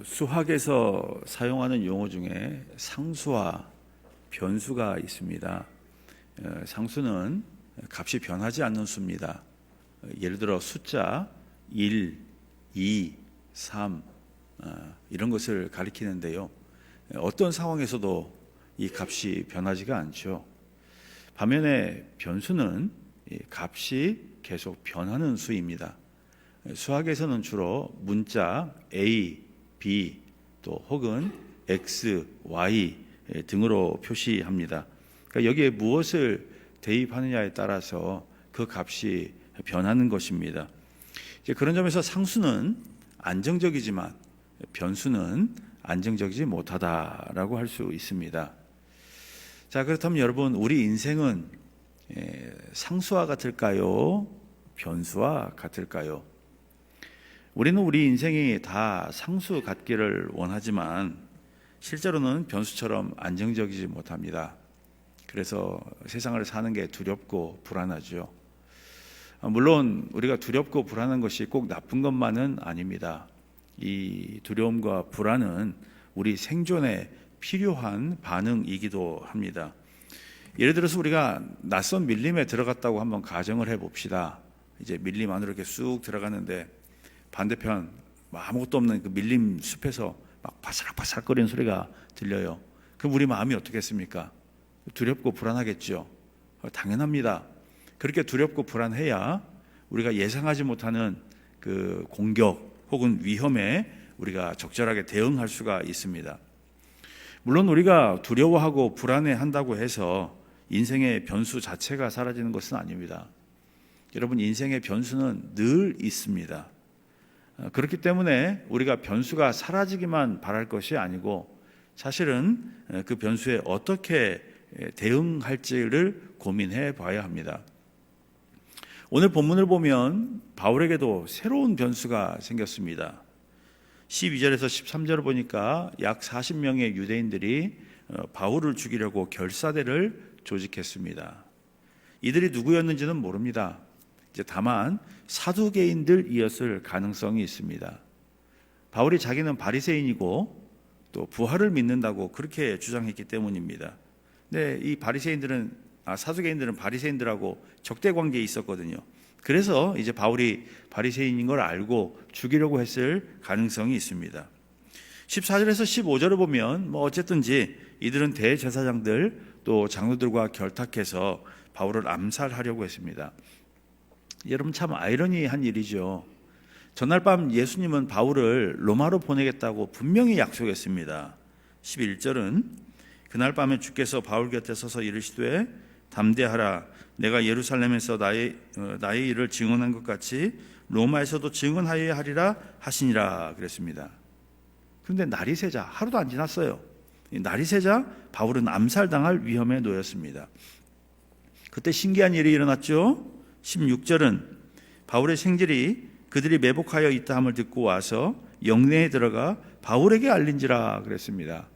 수학에서 사용하는 용어 중에 상수와 변수가 있습니다. 상수는 값이 변하지 않는 수입니다. 예를 들어 숫자 1, 2, 3 이런 것을 가리키는데요. 어떤 상황에서도 이 값이 변하지가 않죠. 반면에 변수는 값이 계속 변하는 수입니다. 수학에서는 주로 문자 A, B 또 혹은 X, Y 등으로 표시합니다. 그러니까 여기에 무엇을 대입하느냐에 따라서 그 값이 변하는 것입니다. 이제 그런 점에서 상수는 안정적이지만 변수는 안정적이지 못하다라고 할 수 있습니다. 자, 그렇다면 여러분, 우리 인생은 상수와 같을까요? 변수와 같을까요? 우리는 우리 인생이 다 상수 같기를 원하지만 실제로는 변수처럼 안정적이지 못합니다. 그래서 세상을 사는 게 두렵고 불안하죠. 물론 우리가 두렵고 불안한 것이 꼭 나쁜 것만은 아닙니다. 이 두려움과 불안은 우리 생존에 필요한 반응이기도 합니다. 예를 들어서 우리가 낯선 밀림에 들어갔다고 한번 가정을 해봅시다. 이제 밀림 안으로 이렇게 쑥 들어가는데 반대편 아무것도 없는 그 밀림 숲에서 막 바삭바삭거리는 소리가 들려요. 그럼 우리 마음이 어떻겠습니까? 두렵고 불안하겠죠. 당연합니다. 그렇게 두렵고 불안해야 우리가 예상하지 못하는 그 공격 혹은 위험에 우리가 적절하게 대응할 수가 있습니다. 물론 우리가 두려워하고 불안해한다고 해서 인생의 변수 자체가 사라지는 것은 아닙니다. 여러분, 인생의 변수는 늘 있습니다. 그렇기 때문에 우리가 변수가 사라지기만 바랄 것이 아니고 사실은 그 변수에 어떻게 대응할지를 고민해 봐야 합니다. 오늘 본문을 보면 바울에게도 새로운 변수가 생겼습니다. 12절에서 13절을 보니까 약 40명의 유대인들이 바울을 죽이려고 결사대를 조직했습니다. 이들이 누구였는지는 모릅니다. 이제 다만 사두개인들이었을 가능성이 있습니다. 바울이 자기는 바리새인이고 또 부활을 믿는다고 그렇게 주장했기 때문입니다. 근데 이 사두개인들은 바리새인들하고 적대 관계에 있었거든요. 그래서 이제 바울이 바리새인인 걸 알고 죽이려고 했을 가능성이 있습니다. 14절에서 15절을 보면 어쨌든지 이들은 대제사장들 또 장로들과 결탁해서 바울을 암살하려고 했습니다. 여러분, 참 아이러니한 일이죠. 전날 밤 예수님은 바울을 로마로 보내겠다고 분명히 약속했습니다. 11절은 그날 밤에 주께서 바울 곁에 서서 이르시되 담대하라, 내가 예루살렘에서 나의 일을 증언한 것 같이 로마에서도 증언하여야 하리라 하시니라 그랬습니다. 그런데 날이 새자, 하루도 안 지났어요. 날이 새자 바울은 암살당할 위험에 놓였습니다. 그때 신기한 일이 일어났죠. 16절은 바울의 생질이 그들이 매복하여 있다 함을 듣고 와서 영내에 들어가 바울에게 알린지라 그랬습니다.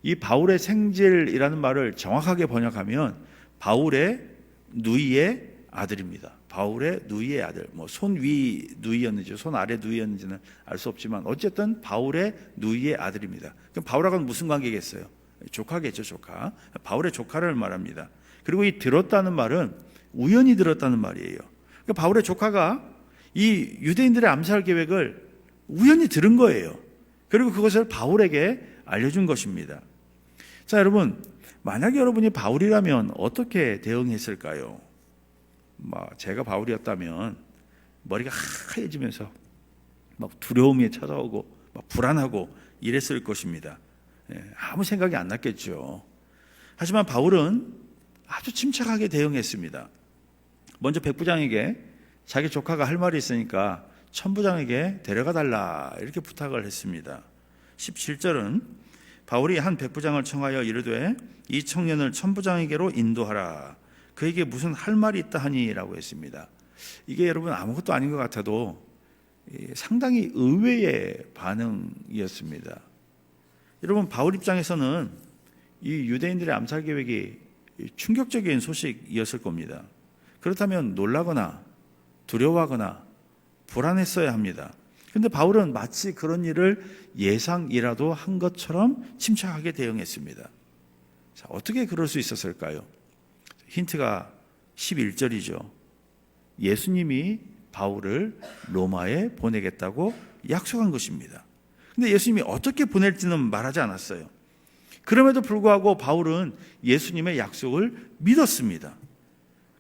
이 바울의 생질이라는 말을 정확하게 번역하면 바울의 누이의 아들입니다. 바울의 누이의 아들, 손 위 누이였는지 손 아래 누이였는지는 알 수 없지만 어쨌든 바울의 누이의 아들입니다. 그럼 바울하고는 무슨 관계겠어요? 조카겠죠, 조카. 바울의 조카를 말합니다. 그리고 이 들었다는 말은 우연히 들었다는 말이에요. 그러니까 바울의 조카가 이 유대인들의 암살 계획을 우연히 들은 거예요. 그리고 그것을 바울에게 알려준 것입니다. 자, 여러분, 만약에 여러분이 바울이라면 어떻게 대응했을까요? 제가 바울이었다면 머리가 하얘지면서 막 두려움이 찾아오고 막 불안하고 이랬을 것입니다. 아무 생각이 안 났겠죠. 하지만 바울은 아주 침착하게 대응했습니다. 먼저 백부장에게 자기 조카가 할 말이 있으니까 천부장에게 데려가 달라 이렇게 부탁을 했습니다. 17절은 바울이 한 백부장을 청하여 이르되 이 청년을 천부장에게로 인도하라, 그에게 무슨 할 말이 있다 하니 라고 했습니다. 이게 여러분 아무것도 아닌 것 같아도 상당히 의외의 반응이었습니다. 여러분, 바울 입장에서는 이 유대인들의 암살 계획이 충격적인 소식이었을 겁니다. 그렇다면 놀라거나 두려워하거나 불안했어야 합니다. 그런데 바울은 마치 그런 일을 예상이라도 한 것처럼 침착하게 대응했습니다. 자, 어떻게 그럴 수 있었을까요? 힌트가 11절이죠. 예수님이 바울을 로마에 보내겠다고 약속한 것입니다. 근데 예수님이 어떻게 보낼지는 말하지 않았어요. 그럼에도 불구하고 바울은 예수님의 약속을 믿었습니다.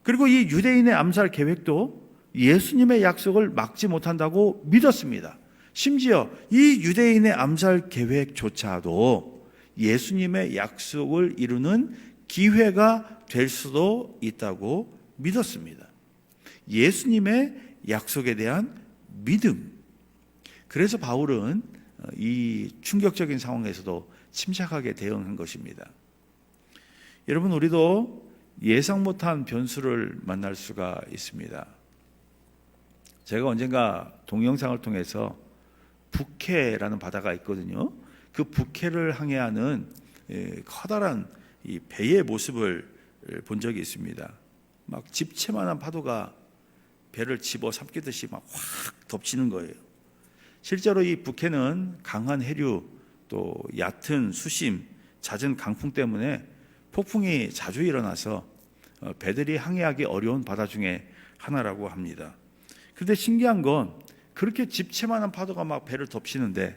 그리고 이 유대인의 암살 계획도 예수님의 약속을 막지 못한다고 믿었습니다. 심지어 이 유대인의 암살 계획조차도 예수님의 약속을 이루는 기회가 될 수도 있다고 믿었습니다. 예수님의 약속에 대한 믿음. 그래서 바울은 이 충격적인 상황에서도 침착하게 대응한 것입니다. 여러분, 우리도 예상 못한 변수를 만날 수가 있습니다. 제가 언젠가 동영상을 통해서 북해라는 바다가 있거든요. 그 북해를 항해하는 커다란 이 배의 모습을 본 적이 있습니다. 막 집채만한 파도가 배를 집어삼키듯이 막 확 덮치는 거예요. 실제로 이 북해는 강한 해류, 또 얕은 수심, 잦은 강풍 때문에 폭풍이 자주 일어나서 배들이 항해하기 어려운 바다 중에 하나라고 합니다. 그런데 신기한 건 그렇게 집채만한 파도가 막 배를 덮치는데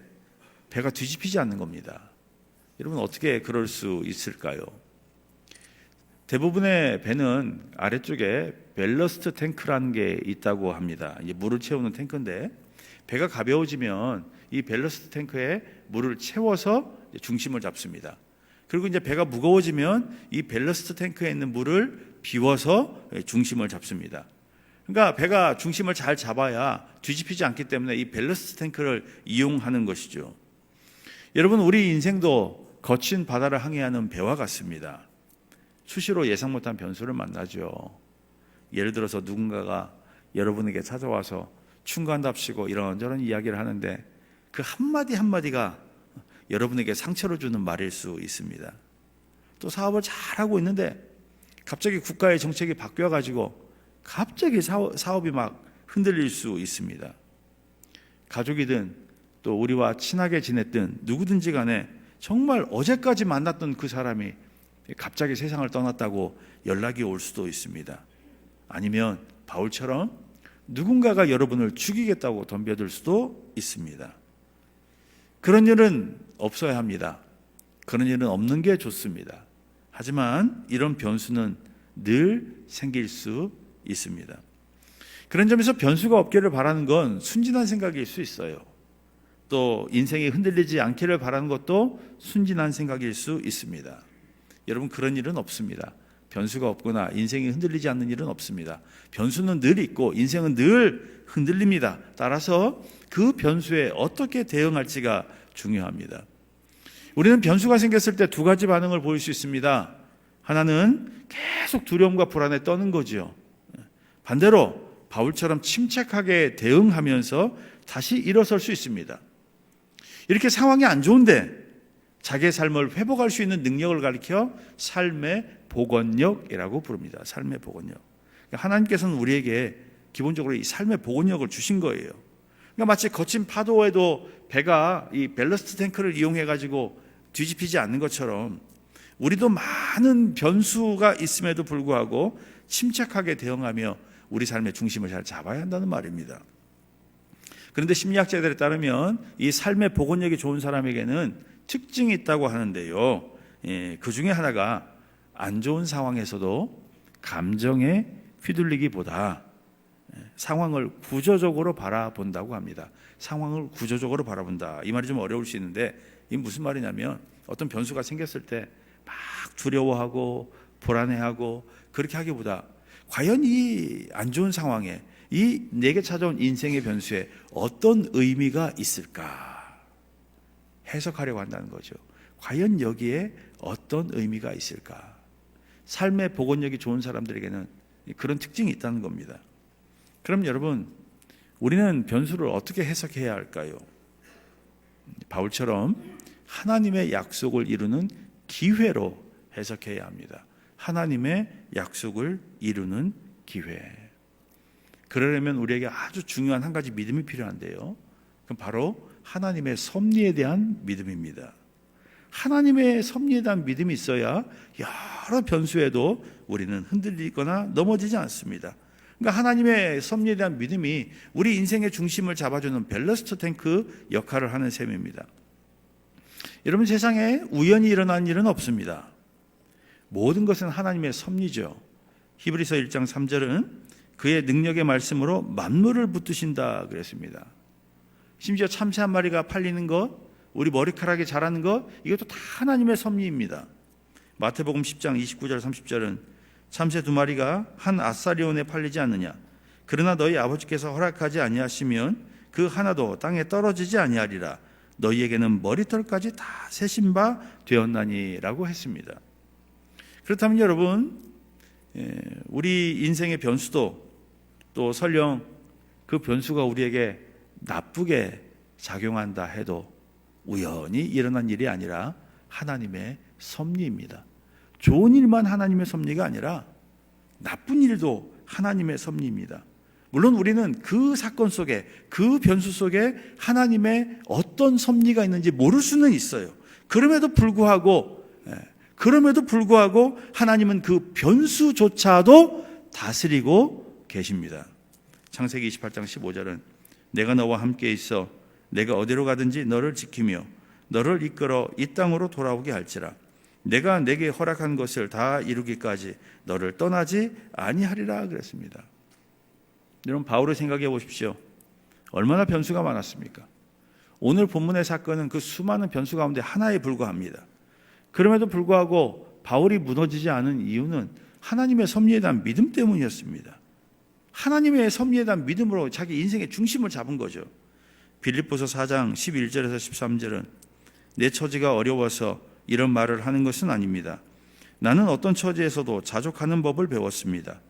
배가 뒤집히지 않는 겁니다. 여러분, 어떻게 그럴 수 있을까요? 대부분의 배는 아래쪽에 밸러스트 탱크라는 게 있다고 합니다. 이제 물을 채우는 탱크인데 배가 가벼워지면 이 밸러스트 탱크에 물을 채워서 중심을 잡습니다. 그리고 이제 배가 무거워지면 이 밸러스트 탱크에 있는 물을 비워서 중심을 잡습니다. 그러니까 배가 중심을 잘 잡아야 뒤집히지 않기 때문에 이 밸러스트 탱크를 이용하는 것이죠. 여러분, 우리 인생도 거친 바다를 항해하는 배와 같습니다. 수시로 예상 못한 변수를 만나죠. 예를 들어서 누군가가 여러분에게 찾아와서 충고한답시고 이런저런 이야기를 하는데 그 한마디 한마디가 여러분에게 상처를 주는 말일 수 있습니다. 또 사업을 잘하고 있는데 갑자기 국가의 정책이 바뀌어가지고 갑자기 사업이 막 흔들릴 수 있습니다. 가족이든 또 우리와 친하게 지냈든 누구든지 간에 정말 어제까지 만났던 그 사람이 갑자기 세상을 떠났다고 연락이 올 수도 있습니다. 아니면 바울처럼 누군가가 여러분을 죽이겠다고 덤벼들 수도 있습니다. 그런 일은 없어야 합니다. 그런 일은 없는 게 좋습니다. 하지만 이런 변수는 늘 생길 수 있습니다. 그런 점에서 변수가 없기를 바라는 건 순진한 생각일 수 있어요. 또 인생이 흔들리지 않기를 바라는 것도 순진한 생각일 수 있습니다. 여러분, 그런 일은 없습니다. 변수가 없거나 인생이 흔들리지 않는 일은 없습니다. 변수는 늘 있고 인생은 늘 흔들립니다. 따라서 그 변수에 어떻게 대응할지가 중요합니다. 우리는 변수가 생겼을 때 두 가지 반응을 보일 수 있습니다. 하나는 계속 두려움과 불안에 떠는 거죠. 반대로 바울처럼 침착하게 대응하면서 다시 일어설 수 있습니다. 이렇게 상황이 안 좋은데 자기의 삶을 회복할 수 있는 능력을 가리켜 삶의 복원력이라고 부릅니다. 삶의 복원력. 하나님께서는 우리에게 기본적으로 이 삶의 복원력을 주신 거예요. 그러니까 마치 거친 파도에도 배가 이 밸러스트 탱크를 이용해 가지고 뒤집히지 않는 것처럼 우리도 많은 변수가 있음에도 불구하고 침착하게 대응하며 우리 삶의 중심을 잘 잡아야 한다는 말입니다. 그런데 심리학자들에 따르면 이 삶의 복원력이 좋은 사람에게는 특징이 있다고 하는데요. 그 중에 하나가 안 좋은 상황에서도 감정에 휘둘리기보다 상황을 구조적으로 바라본다고 합니다. 상황을 구조적으로 바라본다. 이 말이 좀 어려울 수 있는데 이게 무슨 말이냐면 어떤 변수가 생겼을 때 막 두려워하고 불안해하고 그렇게 하기보다 과연 이 안 좋은 상황에 이 내게 찾아온 인생의 변수에 어떤 의미가 있을까 해석하려고 한다는 거죠. 과연 여기에 어떤 의미가 있을까? 삶의 복원력이 좋은 사람들에게는 그런 특징이 있다는 겁니다. 그럼 여러분, 우리는 변수를 어떻게 해석해야 할까요? 바울처럼 하나님의 약속을 이루는 기회로 해석해야 합니다. 하나님의 약속을 이루는 기회. 그러려면 우리에게 아주 중요한 한 가지 믿음이 필요한데요. 그럼 바로 하나님의 섭리에 대한 믿음입니다. 하나님의 섭리에 대한 믿음이 있어야 여러 변수에도 우리는 흔들리거나 넘어지지 않습니다. 그러니까 하나님의 섭리에 대한 믿음이 우리 인생의 중심을 잡아주는 밸러스트 탱크 역할을 하는 셈입니다. 여러분, 세상에 우연히 일어난 일은 없습니다. 모든 것은 하나님의 섭리죠. 히브리서 1장 3절은 그의 능력의 말씀으로 만물을 붙드신다 그랬습니다. 심지어 참새 한 마리가 팔리는 것, 우리 머리카락이 자라는 것, 이것도 다 하나님의 섭리입니다. 마태복음 10장 29절 30절은 참새 2마리가 한 아사리온에 팔리지 않느냐, 그러나 너희 아버지께서 허락하지 아니하시면 그 하나도 땅에 떨어지지 아니하리라. 너희에게는 머리털까지 다 세신 바 되었나니라고 했습니다. 그렇다면 여러분, 우리 인생의 변수도 또 설령 그 변수가 우리에게 나쁘게 작용한다 해도 우연히 일어난 일이 아니라 하나님의 섭리입니다. 좋은 일만 하나님의 섭리가 아니라 나쁜 일도 하나님의 섭리입니다. 물론 우리는 그 사건 속에, 그 변수 속에 하나님의 어떤 섭리가 있는지 모를 수는 있어요. 그럼에도 불구하고 하나님은 그 변수조차도 다스리고 계십니다. 창세기 28장 15절은 내가 너와 함께 있어 내가 어디로 가든지 너를 지키며 너를 이끌어 이 땅으로 돌아오게 할지라. 내가 내게 허락한 것을 다 이루기까지 너를 떠나지 아니하리라 그랬습니다. 여러분, 바울을 생각해 보십시오. 얼마나 변수가 많았습니까? 오늘 본문의 사건은 그 수많은 변수 가운데 하나에 불과합니다. 그럼에도 불구하고 바울이 무너지지 않은 이유는 하나님의 섭리에 대한 믿음 때문이었습니다. 하나님의 섭리에 대한 믿음으로 자기 인생의 중심을 잡은 거죠. 빌립보서 4장 11절에서 13절은 내 처지가 어려워서 이런 말을 하는 것은 아닙니다. 나는 어떤 처지에서도 자족하는 법을 배웠습니다.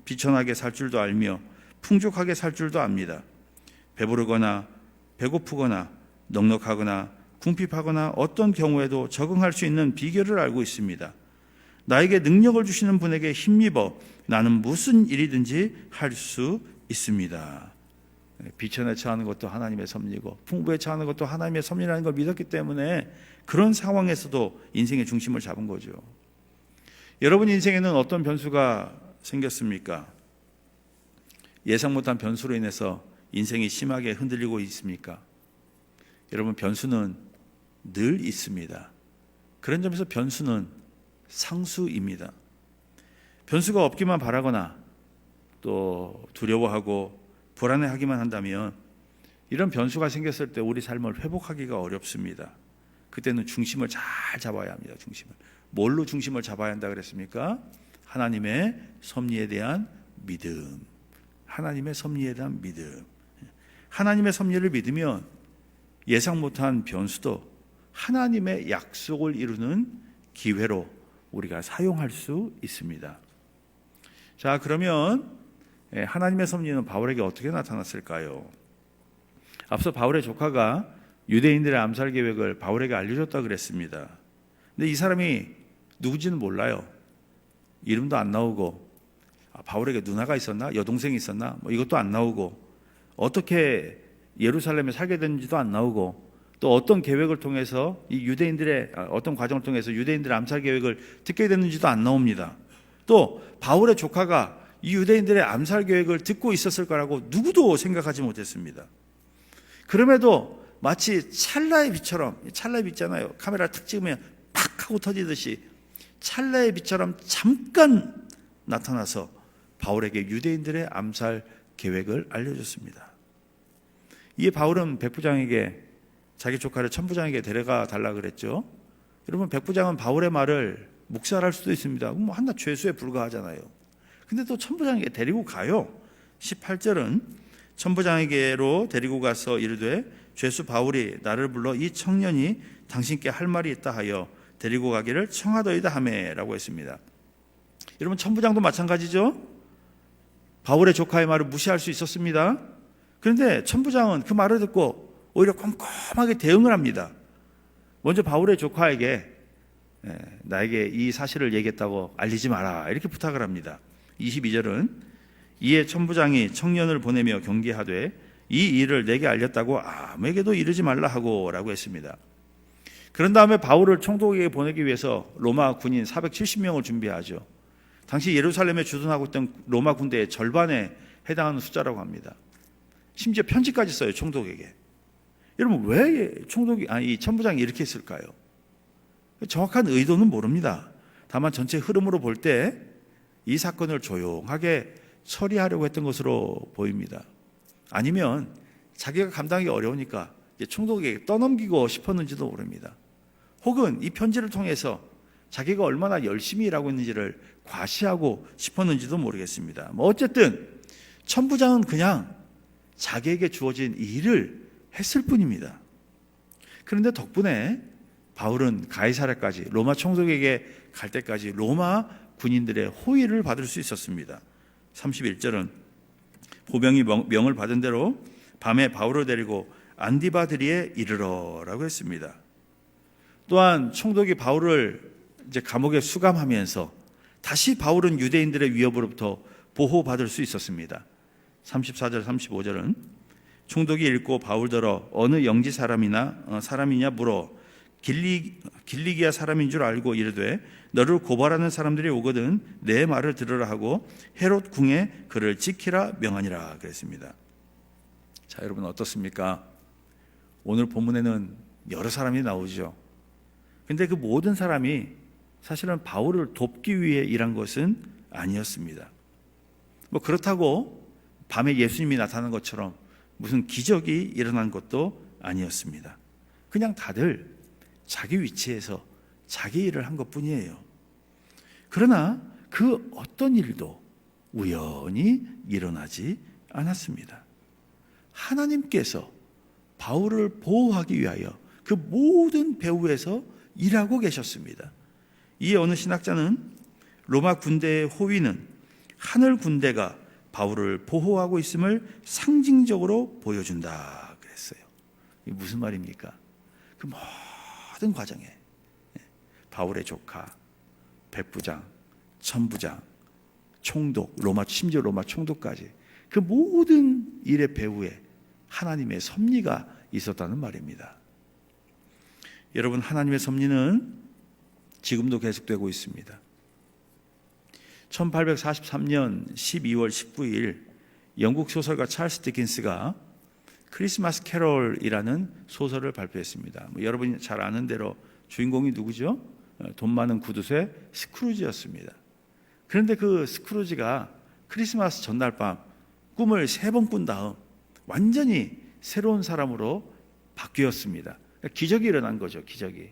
비천하게 살 줄도 알며 풍족하게 살 줄도 압니다. 배부르거나 배고프거나 넉넉하거나 궁핍하거나 어떤 경우에도 적응할 수 있는 비결을 알고 있습니다. 나에게 능력을 주시는 분에게 힘입어 나는 무슨 일이든지 할 수 있습니다. 비천에 처하는 것도 하나님의 섭리고 풍부에 처하는 것도 하나님의 섭리라는 걸 믿었기 때문에 그런 상황에서도 인생의 중심을 잡은 거죠. 여러분 인생에는 어떤 변수가 생겼습니까? 예상 못한 변수로 인해서 인생이 심하게 흔들리고 있습니까? 여러분, 변수는 늘 있습니다. 그런 점에서 변수는 상수입니다. 변수가 없기만 바라거나 또 두려워하고 불안해하기만 한다면 이런 변수가 생겼을 때 우리 삶을 회복하기가 어렵습니다. 그때는 중심을 잘 잡아야 합니다. 중심을. 뭘로 중심을 잡아야 한다 그랬습니까? 하나님의 섭리에 대한 믿음. 하나님의 섭리에 대한 믿음. 하나님의 섭리를 믿으면 예상 못한 변수도 하나님의 약속을 이루는 기회로 우리가 사용할 수 있습니다. 자, 그러면 하나님의 섭리는 바울에게 어떻게 나타났을까요? 앞서 바울의 조카가 유대인들의 암살 계획을 바울에게 알려줬다 그랬습니다. 근데 이 사람이 누군지는 몰라요. 이름도 안 나오고, 바울에게 누나가 있었나? 여동생이 있었나? 이것도 안 나오고, 어떻게 예루살렘에 살게 됐는지도 안 나오고, 또 어떤 계획을 통해서 이 유대인들의 어떤 과정을 통해서 유대인들의 암살 계획을 듣게 됐는지도 안 나옵니다. 또 바울의 조카가 이 유대인들의 암살 계획을 듣고 있었을 거라고 누구도 생각하지 못했습니다. 그럼에도 마치 찰나의 빛처럼, 찰나의 빛 있잖아요. 카메라 탁 찍으면 팍 하고 터지듯이 찰나의 빛처럼 잠깐 나타나서 바울에게 유대인들의 암살 계획을 알려줬습니다. 이에 바울은 백부장에게 자기 조카를 천부장에게 데려가 달라 그랬죠. 여러분, 백부장은 바울의 말을 묵살할 수도 있습니다. 뭐 한낱 죄수에 불과하잖아요. 근데 또 천부장에게 데리고 가요. 18절은 천부장에게로 데리고 가서 이르되 죄수 바울이 나를 불러 이 청년이 당신께 할 말이 있다 하여 데리고 가기를 청하더이다 하매라고 했습니다. 여러분, 천부장도 마찬가지죠. 바울의 조카의 말을 무시할 수 있었습니다. 그런데 천부장은 그 말을 듣고 오히려 꼼꼼하게 대응을 합니다. 먼저 바울의 조카에게 나에게 이 사실을 얘기했다고 알리지 마라 이렇게 부탁을 합니다. 22절은 이에 천부장이 청년을 보내며 경계하되 이 일을 내게 알렸다고 아무에게도 이르지 말라 하고 라고 했습니다. 그런 다음에 바울을 총독에게 보내기 위해서 로마 군인 470명을 준비하죠. 당시 예루살렘에 주둔하고 있던 로마 군대의 절반에 해당하는 숫자라고 합니다. 심지어 편지까지 써요, 총독에게. 여러분, 왜 이 천부장이 이렇게 했을까요? 정확한 의도는 모릅니다. 다만 전체 흐름으로 볼 때 이 사건을 조용하게 처리하려고 했던 것으로 보입니다. 아니면 자기가 감당하기 어려우니까 총독에게 떠넘기고 싶었는지도 모릅니다. 혹은 이 편지를 통해서 자기가 얼마나 열심히 일하고 있는지를 과시하고 싶었는지도 모르겠습니다. 어쨌든 천부장은 그냥 자기에게 주어진 일을 했을 뿐입니다. 그런데 덕분에 바울은 가이사랴까지, 로마 총독에게 갈 때까지 로마 군인들의 호의를 받을 수 있었습니다. 31절은 보병이 명을 받은 대로 밤에 바울을 데리고 안디바드리에 이르러라고 했습니다. 또한 총독이 바울을 이제 감옥에 수감하면서 다시 바울은 유대인들의 위협으로부터 보호받을 수 있었습니다. 34절 35절은 총독이 읽고 바울더러 어느 영지 사람이냐 물어 길리기아 사람인 줄 알고 이르되 너를 고발하는 사람들이 오거든 내 말을 들으라 하고 헤롯 궁에 그를 지키라 명하니라 그랬습니다. 자, 여러분 어떻습니까? 오늘 본문에는 여러 사람이 나오죠. 근데 그 모든 사람이 사실은 바울을 돕기 위해 일한 것은 아니었습니다. 그렇다고 밤에 예수님이 나타난 것처럼 무슨 기적이 일어난 것도 아니었습니다. 그냥 다들 자기 위치에서 자기 일을 한 것뿐이에요. 그러나 그 어떤 일도 우연히 일어나지 않았습니다. 하나님께서 바울을 보호하기 위하여 그 모든 배후에서 일하고 계셨습니다. 이에 어느 신학자는 로마 군대의 호위는 하늘 군대가 바울을 보호하고 있음을 상징적으로 보여준다 그랬어요. 이게 무슨 말입니까? 그 모든 과정에 바울의 조카, 백부장, 천부장, 총독, 심지어 로마 총독까지 그 모든 일의 배후에 하나님의 섭리가 있었다는 말입니다. 여러분, 하나님의 섭리는 지금도 계속되고 있습니다. 1843년 12월 19일 영국 소설가 찰스 디킨스가 크리스마스 캐롤이라는 소설을 발표했습니다. 여러분이 잘 아는 대로 주인공이 누구죠? 돈 많은 구두쇠 스크루지였습니다. 그런데 그 스크루지가 크리스마스 전날 밤 꿈을 3번 꾼 다음 완전히 새로운 사람으로 바뀌었습니다. 기적이 일어난 거죠. 기적이.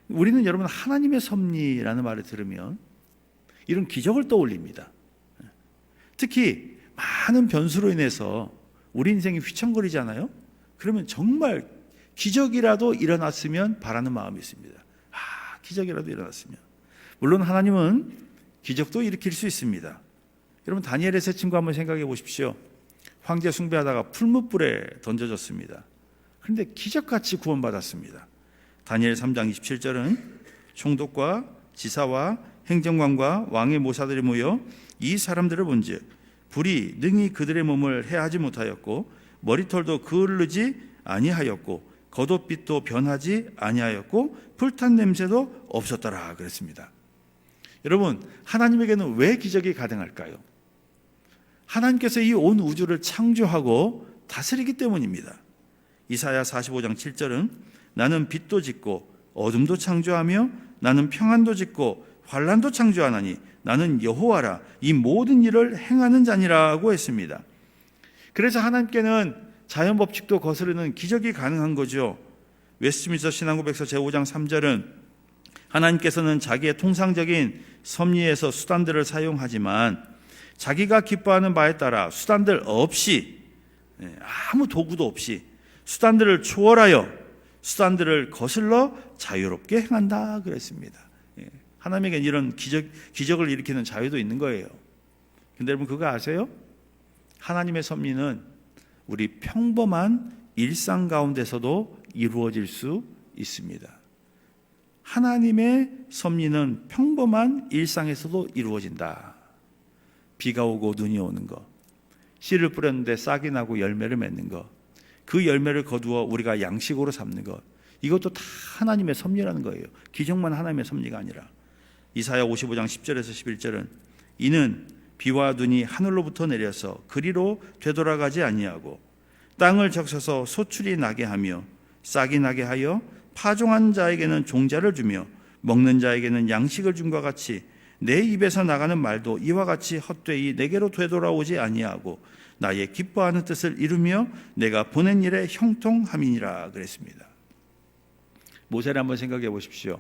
우리는 여러분 하나님의 섭리라는 말을 들으면 이런 기적을 떠올립니다. 특히 많은 변수로 인해서 우리 인생이 휘청거리잖아요. 그러면 정말 기적이라도 일어났으면 바라는 마음이 있습니다. 기적이라도 일어났으면. 물론 하나님은 기적도 일으킬 수 있습니다. 여러분 다니엘의 세 친구 한번 생각해 보십시오. 황제 숭배하다가 풀무불에 던져졌습니다. 그런데 기적같이 구원받았습니다. 다니엘 3장 27절은 총독과 지사와 행정관과 왕의 모사들이 모여 이 사람들을 본즉 불이 능히 그들의 몸을 해하지 못하였고 머리털도 그을르지 아니하였고 겉옷빛도 변하지 아니하였고 불탄 냄새도 없었더라 그랬습니다. 여러분, 하나님에게는 왜 기적이 가능할까요? 하나님께서 이 온 우주를 창조하고 다스리기 때문입니다. 이사야 45장 7절은 나는 빛도 짓고 어둠도 창조하며 나는 평안도 짓고 환난도 창조하나니 나는 여호와라 이 모든 일을 행하는 자니라고 했습니다. 그래서 하나님께는 자연 법칙도 거스르는 기적이 가능한 거죠. 웨스트민스터 신앙고백서 제5장 3절은 하나님께서는 자기의 통상적인 섭리에서 수단들을 사용하지만 자기가 기뻐하는 바에 따라 수단들 없이 아무 도구도 없이 수단들을 초월하여 수단들을 거슬러 자유롭게 행한다 그랬습니다. 하나님에게는 이런 기적을 일으키는 자유도 있는 거예요. 근데 여러분 그거 아세요? 하나님의 섭리는 우리 평범한 일상 가운데서도 이루어질 수 있습니다. 하나님의 섭리는 평범한 일상에서도 이루어진다. 비가 오고 눈이 오는 것, 씨를 뿌렸는데 싹이 나고 열매를 맺는 것, 그 열매를 거두어 우리가 양식으로 삼는 것, 이것도 다 하나님의 섭리라는 거예요. 기적만 하나님의 섭리가 아니라. 이사야 55장 10절에서 11절은 이는 비와 눈이 하늘로부터 내려서 그리로 되돌아가지 아니하고 땅을 적셔서 소출이 나게 하며 싹이 나게 하여 파종한 자에게는 종자를 주며 먹는 자에게는 양식을 줌과 같이 내 입에서 나가는 말도 이와 같이 헛되이 내게로 되돌아오지 아니하고 나의 기뻐하는 뜻을 이루며 내가 보낸 일에 형통함이니라 그랬습니다. 모세를 한번 생각해 보십시오.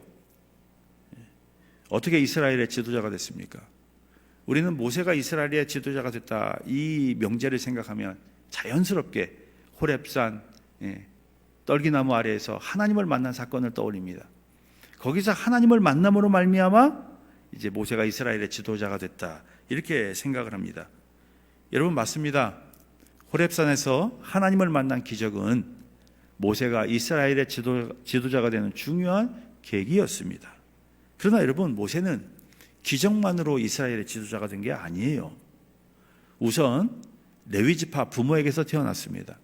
어떻게 이스라엘의 지도자가 됐습니까? 우리는 모세가 이스라엘의 지도자가 됐다, 이 명제를 생각하면 자연스럽게 호렙산 떨기나무 아래에서 하나님을 만난 사건을 떠올립니다. 거기서 하나님을 만남으로 말미암아 이제 모세가 이스라엘의 지도자가 됐다, 이렇게 생각을 합니다. 여러분, 맞습니다. 호렙산에서 하나님을 만난 기적은 모세가 이스라엘의 지도자가 되는 중요한 계기였습니다. 그러나 여러분, 모세는 기적만으로 이스라엘의 지도자가 된 게 아니에요. 우선 레위지파 부모에게서 태어났습니다.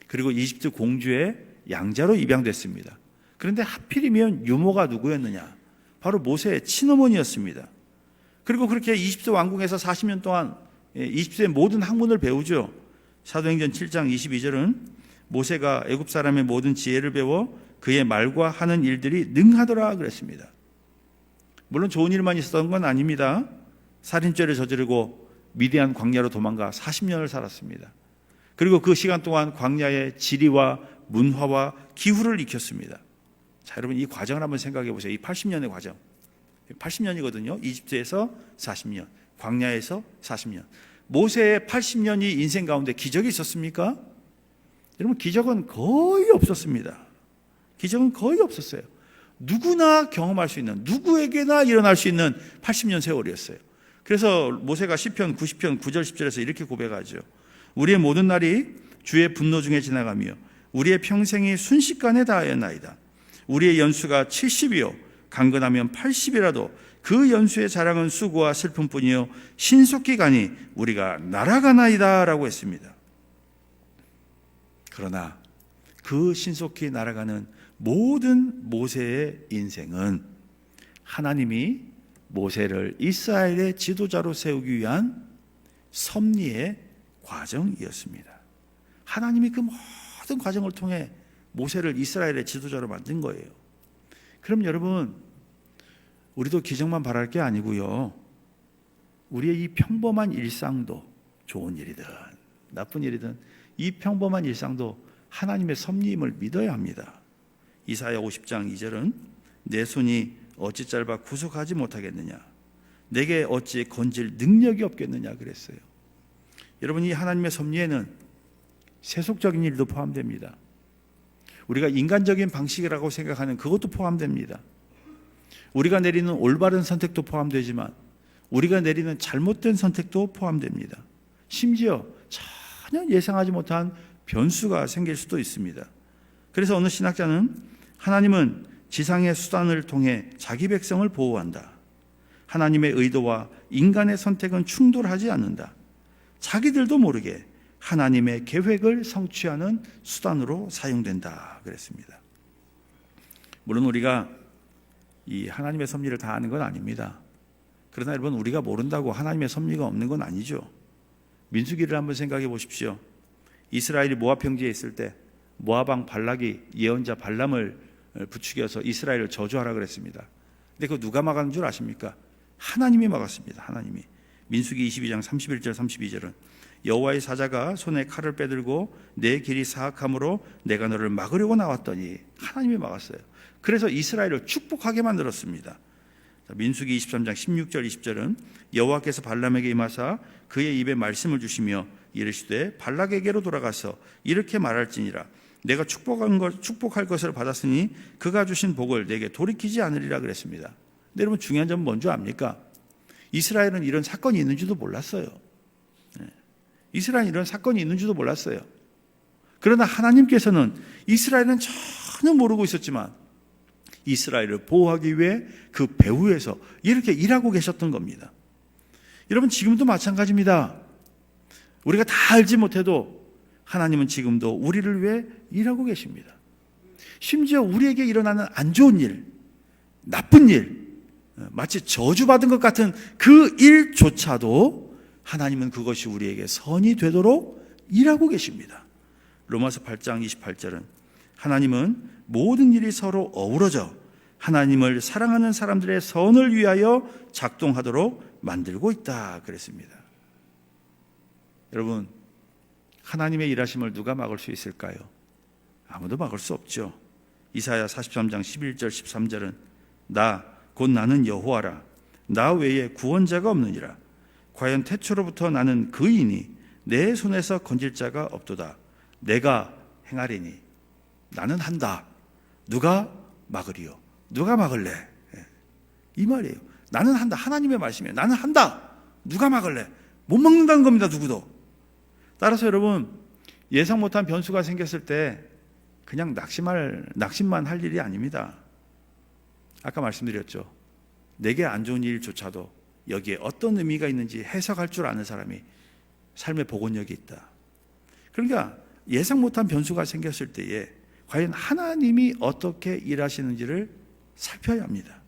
그리고 이집트 공주의 양자로 입양됐습니다. 그런데 하필이면 유모가 누구였느냐? 바로 모세의 친어머니였습니다. 그리고 그렇게 이집트 왕궁에서 40년 동안 이집트의 모든 학문을 배우죠. 사도행전 7장 22절은 모세가 애굽 사람의 모든 지혜를 배워 그의 말과 하는 일들이 능하더라 그랬습니다. 물론 좋은 일만 있었던 건 아닙니다. 살인죄를 저지르고 미디안 광야로 도망가 40년을 살았습니다. 그리고 그 시간 동안 광야의 지리와 문화와 기후를 익혔습니다. 자, 여러분, 이 과정을 한번 생각해 보세요. 이 80년의 과정. 80년이거든요. 이집트에서 40년, 광야에서 40년. 모세의 80년이 인생 가운데 기적이 있었습니까? 여러분, 기적은 거의 없었습니다. 기적은 거의 없었어요. 누구나 경험할 수 있는, 누구에게나 일어날 수 있는 80년 세월이었어요. 그래서 모세가 시편 90편 9절 10절에서 이렇게 고백하죠. 우리의 모든 날이 주의 분노 중에 지나가며 우리의 평생이 순식간에 다하였나이다. 우리의 연수가 70이요 강건하면 80이라도 그 연수의 자랑은 수고와 슬픔뿐이요 신속히 가니 우리가 날아가나이다 라고 했습니다. 그러나 그 신속히 날아가는 모든 모세의 인생은 하나님이 모세를 이스라엘의 지도자로 세우기 위한 섭리의 과정이었습니다. 하나님이 그 모든 과정을 통해 모세를 이스라엘의 지도자로 만든 거예요. 그럼 여러분, 우리도 기적만 바랄 게 아니고요, 우리의 이 평범한 일상도, 좋은 일이든 나쁜 일이든 이 평범한 일상도 하나님의 섭리임을 믿어야 합니다. 이사야 50장 2절은 내 손이 어찌 짧아 구속하지 못하겠느냐, 내게 어찌 건질 능력이 없겠느냐 그랬어요. 여러분, 이 하나님의 섭리에는 세속적인 일도 포함됩니다. 우리가 인간적인 방식이라고 생각하는 그것도 포함됩니다. 우리가 내리는 올바른 선택도 포함되지만 우리가 내리는 잘못된 선택도 포함됩니다. 심지어 전혀 예상하지 못한 변수가 생길 수도 있습니다. 그래서 어느 신학자는 하나님은 지상의 수단을 통해 자기 백성을 보호한다. 하나님의 의도와 인간의 선택은 충돌하지 않는다. 자기들도 모르게 하나님의 계획을 성취하는 수단으로 사용된다 그랬습니다. 물론 우리가 이 하나님의 섭리를 다 아는 건 아닙니다. 그러나 여러분, 우리가 모른다고 하나님의 섭리가 없는 건 아니죠. 민수기를 한번 생각해 보십시오. 이스라엘이 모압 평지에 있을 때 모압 왕 발락이 예언자 발람을 부추겨서 이스라엘을 저주하라 그랬습니다. 근데 그거 누가 막은 줄 아십니까? 하나님이 막았습니다. 하나님이. 민수기 22장 31절 32절은 여호와의 사자가 손에 칼을 빼들고 내 길이 사악함으로 내가 너를 막으려고 나왔더니, 하나님이 막았어요. 그래서 이스라엘을 축복하게 만들었습니다. 민수기 23장 16절 20절은 여호와께서 발람에게 임하사 그의 입에 말씀을 주시며 이르시되 발락에게로 돌아가서 이렇게 말할지니라, 내가 축복할 것을 받았으니 그가 주신 복을 내게 돌이키지 않으리라 그랬습니다. 근데 여러분, 중요한 점은 뭔지 압니까? 이스라엘은 이런 사건이 있는지도 몰랐어요. 이스라엘은 이런 사건이 있는지도 몰랐어요. 그러나 하나님께서는 이스라엘은 전혀 모르고 있었지만 이스라엘을 보호하기 위해 그 배후에서 이렇게 일하고 계셨던 겁니다. 여러분, 지금도 마찬가지입니다. 우리가 다 알지 못해도 하나님은 지금도 우리를 위해 일하고 계십니다. 심지어 우리에게 일어나는 안 좋은 일, 나쁜 일, 마치 저주받은 것 같은 그 일조차도 하나님은 그것이 우리에게 선이 되도록 일하고 계십니다. 로마서 8장 28절은 하나님은 모든 일이 서로 어우러져 하나님을 사랑하는 사람들의 선을 위하여 작동하도록 만들고 있다 그랬습니다. 여러분, 하나님의 일하심을 누가 막을 수 있을까요? 아무도 막을 수 없죠. 이사야 43장 11절 13절은 곧 나는 여호와라. 나 외에 구원자가 없느니라. 과연 태초로부터 나는 그이니 내 손에서 건질 자가 없도다. 내가 행하리니 나는 한다. 누가 막으리요? 누가 막을래? 이 말이에요. 나는 한다. 하나님의 말씀이에요. 나는 한다. 누가 막을래? 못 막는다는 겁니다. 누구도. 따라서 여러분, 예상 못한 변수가 생겼을 때 그냥 낙심만 할 일이 아닙니다. 아까 말씀드렸죠. 내게 안 좋은 일조차도 여기에 어떤 의미가 있는지 해석할 줄 아는 사람이 삶의 복원력이 있다. 그러니까 예상 못한 변수가 생겼을 때에 과연 하나님이 어떻게 일하시는지를 살펴야 합니다.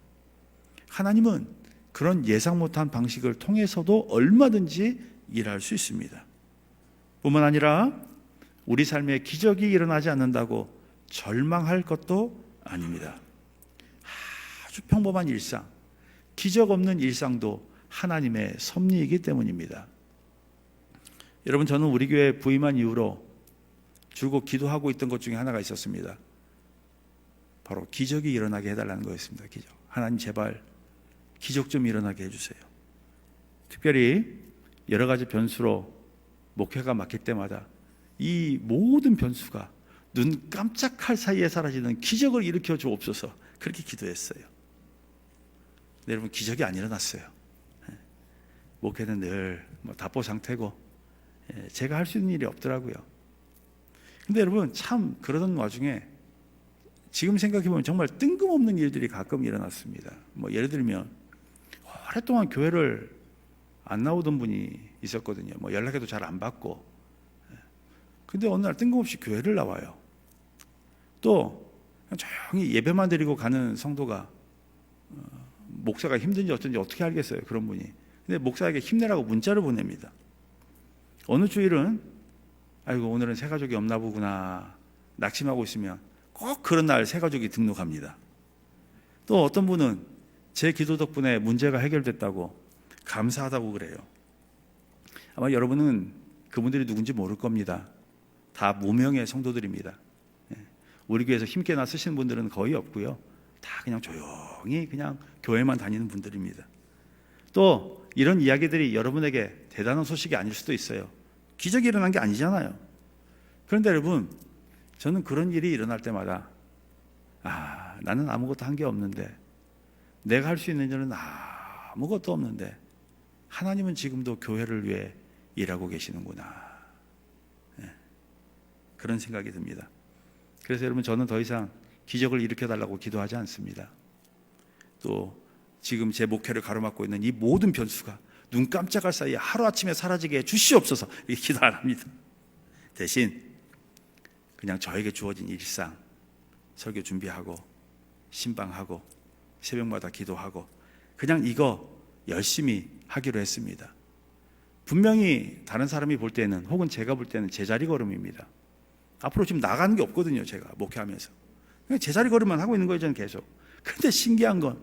하나님은 그런 예상 못한 방식을 통해서도 얼마든지 일할 수 있습니다. 뿐만 아니라 우리 삶에 기적이 일어나지 않는다고 절망할 것도 아닙니다. 아주 평범한 일상, 기적 없는 일상도 하나님의 섭리이기 때문입니다. 여러분, 저는 우리 교회 부임한 이후로 줄곧 기도하고 있던 것 중에 하나가 있었습니다. 바로 기적이 일어나게 해달라는 거였습니다. 기적. 하나님 제발 기적 좀 일어나게 해주세요. 특별히 여러 가지 변수로 목회가 막힐 때마다 이 모든 변수가 눈 깜짝할 사이에 사라지는 기적을 일으켜 주옵소서, 그렇게 기도했어요. 근데 여러분, 기적이 안 일어났어요. 목회는 늘 답보 상태고 제가 할 수 있는 일이 없더라고요. 근데 여러분, 참 그러던 와중에 지금 생각해보면 정말 뜬금없는 일들이 가끔 일어났습니다. 예를 들면 오랫동안 교회를 안 나오던 분이 있었거든요. 연락해도 잘 안 받고. 근데 어느 날 뜬금없이 교회를 나와요. 또 그냥 조용히 예배만 드리고 가는 성도가 목사가 힘든지 어쩐지 어떻게 알겠어요, 그런 분이. 근데 목사에게 힘내라고 문자를 보냅니다. 어느 주일은 아이고 오늘은 새가족이 없나 보구나 낙심하고 있으면 꼭 그런 날 새가족이 등록합니다. 또 어떤 분은 제 기도 덕분에 문제가 해결됐다고 감사하다고 그래요. 아마 여러분은 그분들이 누군지 모를 겁니다. 다 무명의 성도들입니다. 우리 교회에서 힘께나 쓰시는 분들은 거의 없고요. 다 그냥 조용히 그냥 교회만 다니는 분들입니다. 또 이런 이야기들이 여러분에게 대단한 소식이 아닐 수도 있어요. 기적이 일어난 게 아니잖아요. 그런데 여러분, 저는 그런 일이 일어날 때마다 나는 아무것도 한 게 없는데, 내가 할 수 있는 일은 아무것도 없는데 하나님은 지금도 교회를 위해 일하고 계시는구나, 그런 생각이 듭니다. 그래서 여러분, 저는 더 이상 기적을 일으켜달라고 기도하지 않습니다. 또 지금 제 목회를 가로막고 있는 이 모든 변수가 눈 깜짝할 사이에 하루아침에 사라지게 해주시옵소서, 이렇게 기도 안 합니다. 대신 그냥 저에게 주어진 일상, 설교 준비하고 신방하고 새벽마다 기도하고 그냥 이거 열심히 하기로 했습니다. 분명히 다른 사람이 볼 때는, 혹은 제가 볼 때는 제자리 걸음입니다. 앞으로 지금 나가는 게 없거든요. 제가 목회하면서 그냥 제자리 걸음만 하고 있는 거예요, 저는 계속. 그런데 신기한 건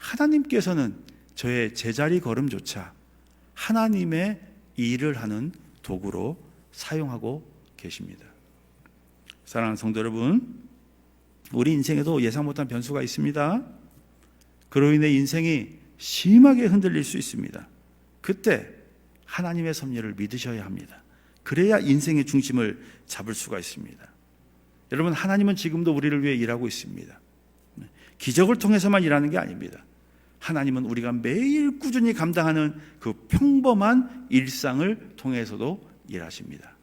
하나님께서는 저의 제자리 걸음조차 하나님의 일을 하는 도구로 사용하고 계십니다. 사랑하는 성도 여러분, 우리 인생에도 예상 못한 변수가 있습니다. 그로 인해 인생이 심하게 흔들릴 수 있습니다. 그때 하나님의 섭리를 믿으셔야 합니다. 그래야 인생의 중심을 잡을 수가 있습니다. 여러분, 하나님은 지금도 우리를 위해 일하고 있습니다. 기적을 통해서만 일하는 게 아닙니다. 하나님은 우리가 매일 꾸준히 감당하는 그 평범한 일상을 통해서도 일하십니다.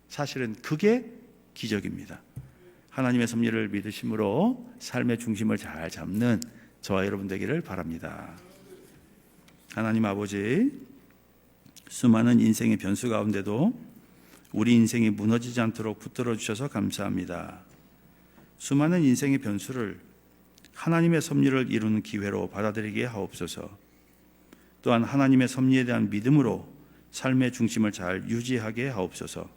사실은 그게 기적입니다. 하나님의 섭리를 믿으심으로 삶의 중심을 잘 잡는 저와 여러분 되기를 바랍니다. 하나님 아버지, 수많은 인생의 변수 가운데도 우리 인생이 무너지지 않도록 붙들어 주셔서 감사합니다. 수많은 인생의 변수를 하나님의 섭리를 이루는 기회로 받아들이게 하옵소서. 또한 하나님의 섭리에 대한 믿음으로 삶의 중심을 잘 유지하게 하옵소서.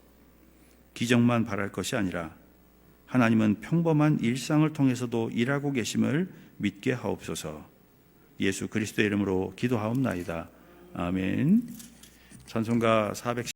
기적만 바랄 것이 아니라 하나님은 평범한 일상을 통해서도 일하고 계심을 믿게 하옵소서. 예수 그리스도의 이름으로 기도하옵나이다. 아멘. 찬송가 410